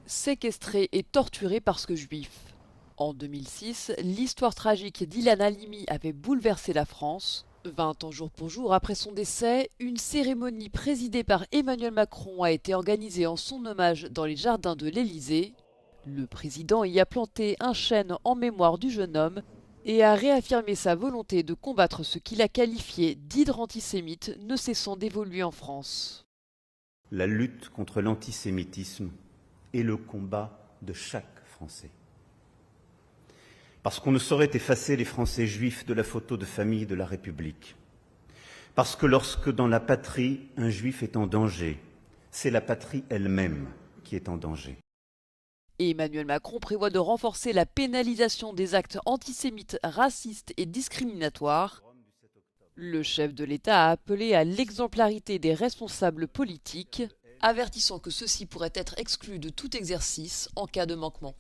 séquestré et torturé parce que juif. En 2006, l'histoire tragique d'Ilan Halimi avait bouleversé la France. 20 ans jour pour jour après son décès, une cérémonie présidée par Emmanuel Macron a été organisée en son hommage dans les jardins de l'Élysée. Le président y a planté un chêne en mémoire du jeune homme et a réaffirmé sa volonté de combattre ce qu'il a qualifié d'hydre antisémite ne cessant d'évoluer en France. La lutte contre l'antisémitisme est le combat de chaque Français. Parce qu'on ne saurait effacer les Français juifs de la photo de famille de la République. Parce que lorsque dans la patrie, un juif est en danger, c'est la patrie elle-même qui est en danger. Emmanuel Macron prévoit de renforcer la pénalisation des actes antisémites, racistes et discriminatoires. Le chef de l'État a appelé à l'exemplarité des responsables politiques, avertissant que ceux-ci pourraient être exclus de tout exercice en cas de manquement.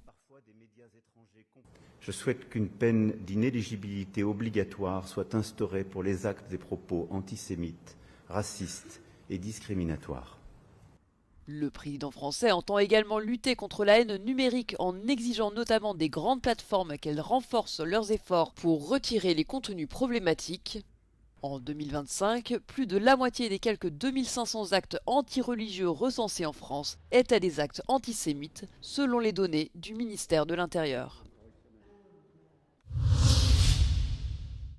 Je souhaite qu'une peine d'inéligibilité obligatoire soit instaurée pour les actes et propos antisémites, racistes et discriminatoires. Le président français entend également lutter contre la haine numérique en exigeant notamment des grandes plateformes qu'elles renforcent leurs efforts pour retirer les contenus problématiques. En 2025, plus de la moitié des quelques 2500 actes antireligieux recensés en France étaient des actes antisémites, selon les données du ministère de l'Intérieur.